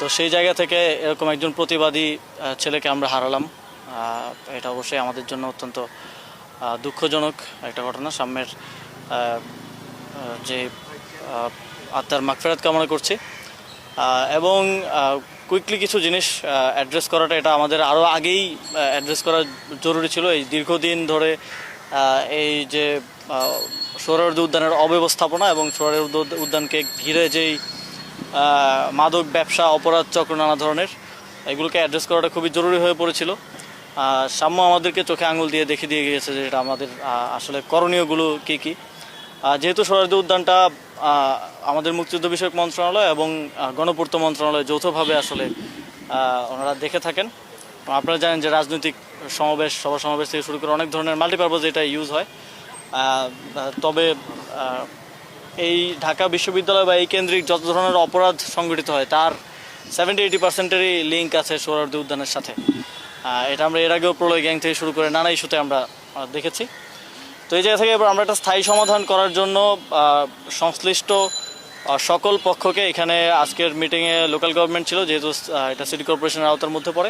তো সেই জায়গা থেকে এরকম একজন প্রতিবাদী ছেলেকে আমরা হারালাম। এটা অবশ্যই আমাদের জন্য অত্যন্ত দুঃখজনক একটা ঘটনা। সাম্যের যে আত্মার মাগফিরাত কামনা করছি এবং কুইকলি কিছু জিনিস অ্যাড্রেস করাটা এটা আমাদের আরও আগেই অ্যাড্রেস করা জরুরি ছিল। এই দীর্ঘদিন ধরে এই যে সোহরাওয়ার্দী উদ্যানের অব্যবস্থাপনা এবং সোহরাওয়ার্দী উদ্যানকে ঘিরে যেই মাদক ব্যবসা, অপরাধ চক্র, নানা ধরনের, এগুলোকে অ্যাড্রেস করাটা খুবই জরুরি হয়ে পড়েছিল। সাম্য আমাদেরকে চোখে আঙুল দিয়ে দেখিয়ে দিয়ে গিয়েছে যে এটা আমাদের আসলে করণীয়গুলো কী কী। যেহেতু সোহরাওয়ার্দী উদ্যানটা আমাদের মুক্তিযুদ্ধ বিষয়ক মন্ত্রণালয় এবং গণপূর্ত মন্ত্রণালয় যৌথভাবে আসলে ওনারা দেখে থাকেন। আপনারা জানেন যে রাজনৈতিক সমাবেশ, সভা সমাবেশ থেকে শুরু করে অনেক ধরনের মাল্টিপারপাজ এটা ইউজ হয়। তবে এই ঢাকা বিশ্ববিদ্যালয় বা এই কেন্দ্রিক যত ধরনের অপরাধ সংগঠিত হয় তার 70-80%-এরই লিঙ্ক আছে সোহরাওয়ার্দী উদ্যানের সাথে। এটা আমরা এর আগেও প্রলয় গ্যাং থেকে শুরু করে নানা ইস্যুতে আমরা দেখেছি। তো এই জায়গা থেকে এবার আমরা একটা স্থায়ী সমাধান করার জন্য সংশ্লিষ্ট সকল পক্ষকে, এখানে আজকের মিটিংয়ে লোকাল গভর্নমেন্ট ছিল, যেহেতু এটা সিটি কর্পোরেশনের আওতার মধ্যে পড়ে,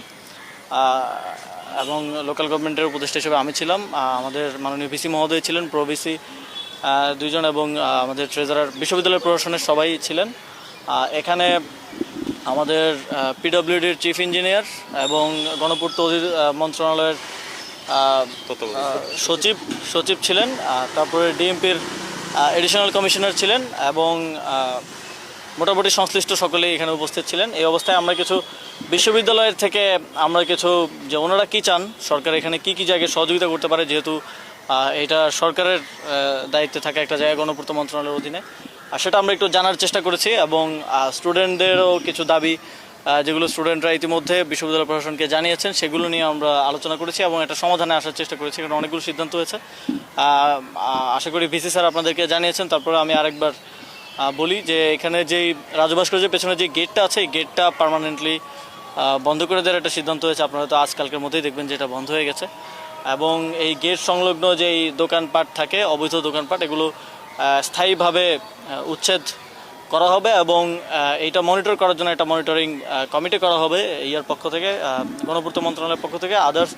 এবং লোকাল গভর্নমেন্টের উপদেষ্টা হিসেবে আমি ছিলাম, আমাদের মাননীয় ভিসি মহোদয় ছিলেন, প্রো ভিসি দুইজন, এবং আমাদের ট্রেজারার, বিশ্ববিদ্যালয় প্রশাসনের সবাই ছিলেন। এখানে আমাদের পিডব্লিউডির চিফ ইঞ্জিনিয়ার এবং গণপূর্ত মন্ত্রণালয়ের সচিব ছিলেন, তারপরে ডিএমপির এডিশনাল কমিশনার ছিলেন, এবং মোটামুটি সংশ্লিষ্ট সকলেই এখানে উপস্থিত ছিলেন। এই অবস্থায় আমরা কিছু বিশ্ববিদ্যালয়ের থেকে আমরা কিছু, যে ওনারা কী চান, সরকার এখানে কি কি জায়গায় সহযোগিতা করতে পারে, যেহেতু এটা সরকারের দায়িত্বে থাকা একটা জায়গা গণপূর্ত মন্ত্রণালয়ের অধীনে, আর সেটা আমরা একটু জানার চেষ্টা করেছি। এবং স্টুডেন্টদেরও কিছু দাবি, যেগুলো স্টুডেন্টরা ইতিমধ্যে বিশ্ববিদ্যালয় প্রশাসনকে জানিয়েছেন, সেগুলো নিয়ে আমরা আলোচনা করেছি এবং একটা সমাধানে আসার চেষ্টা করেছি, কারণ অনেকগুলো সিদ্ধান্ত হয়েছে। আশা করি ভিসি স্যার আপনাদেরকে জানিয়েছেন। তারপরে আমি আরেকবার বলি যে এখানে যেই রাজু ভাস্কর্যের পেছনে যে গেটটা আছে, এই গেটটা পার্মানেন্টলি বন্ধ করে দেওয়ার একটা সিদ্ধান্ত হয়েছে। আপনারা তো আজকালকের মধ্যেই দেখবেন যে এটা বন্ধ হয়ে গেছে। এবং এই গেট সংলগ্ন যেই দোকানপাট থাকে, অবৈধ দোকানপাট, এগুলো স্থায়ীভাবে উচ্ছেদ করা হবে এবং এইটা মনিটর করার জন্য একটা মনিটরিং কমিটি করা হবে ইয়ার পক্ষ থেকে, গণপূর্ত মন্ত্রণালয়ের পক্ষ থেকে, আদার্স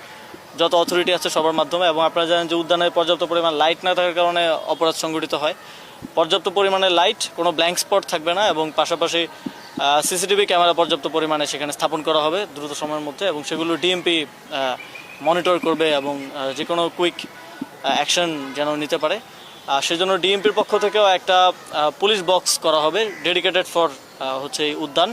যত অথরিটি আছে সবার মাধ্যমে। এবং আপনারা জানেন যে উদ্যানে পর্যাপ্ত পরিমাণ লাইট না থাকার কারণে অপরাধ সংঘটিত হয়। পর্যাপ্ত পরিমাণে লাইট, কোনো ব্ল্যাঙ্ক স্পট থাকবে না, এবং পাশাপাশি সিসিটিভি ক্যামেরা পর্যাপ্ত পরিমাণে সেখানে স্থাপন করা হবে দ্রুত সময়ের মধ্যে, এবং সেগুলো ডিএমপি মনিটর করবে এবং যে কোনো কুইক অ্যাকশন যেন নিতে পারে। সেজন্য ডিএমপির পক্ষ থেকেও একটা পুলিশ বক্স করা হবে, ডেডিকেটেড ফর হচ্ছে এই উদ্যান।